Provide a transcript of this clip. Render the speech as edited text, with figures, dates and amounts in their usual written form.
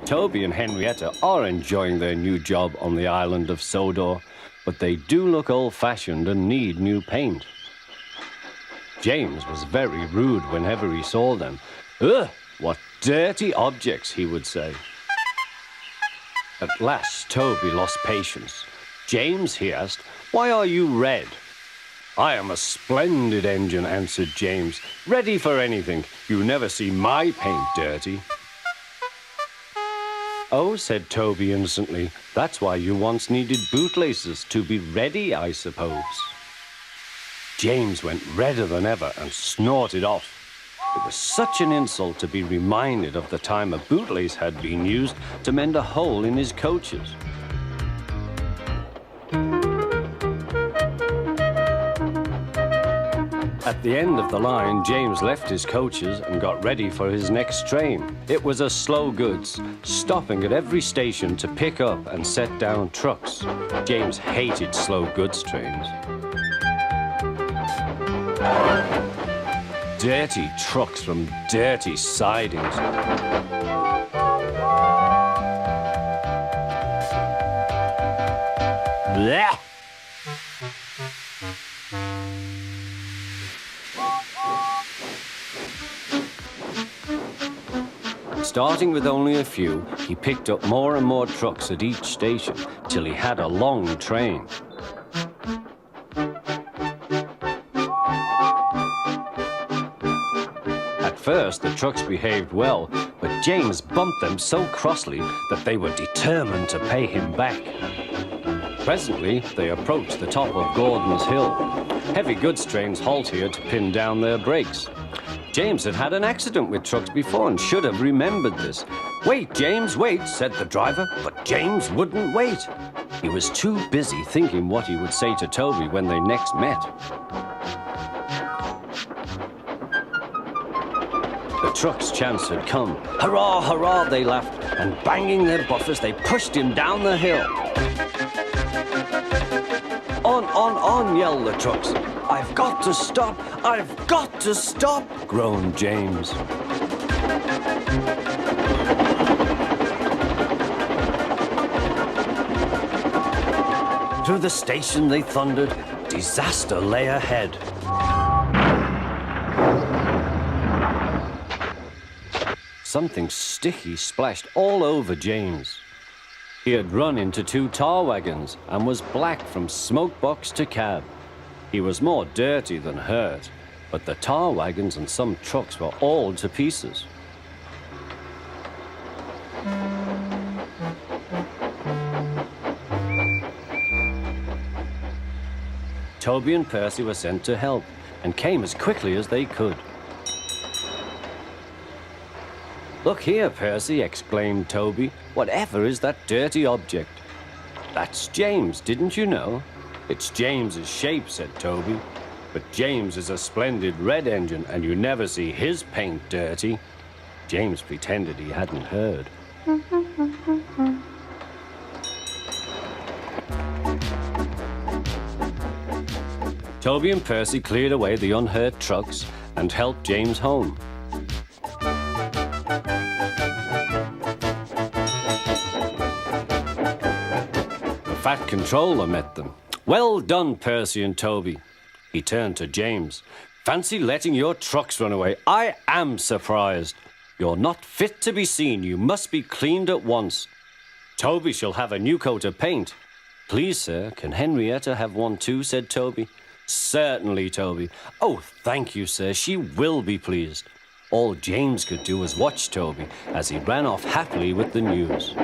Toby and Henrietta are enjoying their new job on the island of Sodor, but they do look old-fashioned and need new paint. James was very rude whenever he saw them. Ugh, what dirty objects, he would say. At last, Toby lost patience. James, he asked, why are you red? I am a splendid engine, answered James. Ready for anything. You never see my paint dirty. Oh, said Toby innocently, that's why you once needed bootlaces, to be ready, I suppose. James went redder than ever and snorted off. It was such an insult to be reminded of the time a bootlace had been used to mend a hole in his coaches. At the end of the line, James left his coaches and got ready for his next train. It was a slow goods, stopping at every station to pick up and set down trucks. James hated slow goods trains. Dirty trucks from dirty sidings. Blech! Starting with only a few, he picked up more and more trucks at each station till he had a long train. At first, the trucks behaved well, but James bumped them so crossly that they were determined to pay him back. Presently, they approached the top of Gordon's Hill. Heavy goods trains halt here to pin down their brakes. James had had an accident with trucks before and should have remembered this. Wait, James, wait, said the driver, but James wouldn't wait. He was too busy thinking what he would say to Toby when they next met. The truck's chance had come. Hurrah, hurrah, they laughed, and banging their buffers, they pushed him down the hill. On, yelled the trucks. I've got to stop! I've got to stop! Groaned James. Through the station they thundered. Disaster lay ahead. Something sticky splashed all over James. He had run into 2 tar wagons and was black from smoke box to cab. He was more dirty than hurt, but the tar wagons and some trucks were all to pieces. Toby and Percy were sent to help and came as quickly as they could. Look here, Percy, exclaimed Toby. Whatever is that dirty object? That's James, didn't you know? It's James's shape, said Toby. But James is a splendid red engine, and you never see his paint dirty. James pretended he hadn't heard. Toby and Percy cleared away the unhurt trucks and helped James home. The fat controller met them. Well done, Percy and Toby. He turned to James. Fancy letting your trucks run away. I am surprised. You're not fit to be seen. You must be cleaned at once. Toby shall have a new coat of paint. Please, sir, can Henrietta have one too, said Toby. Certainly, Toby. Oh, thank you, sir. She will be pleased. All James could do was watch Toby as he ran off happily with the news.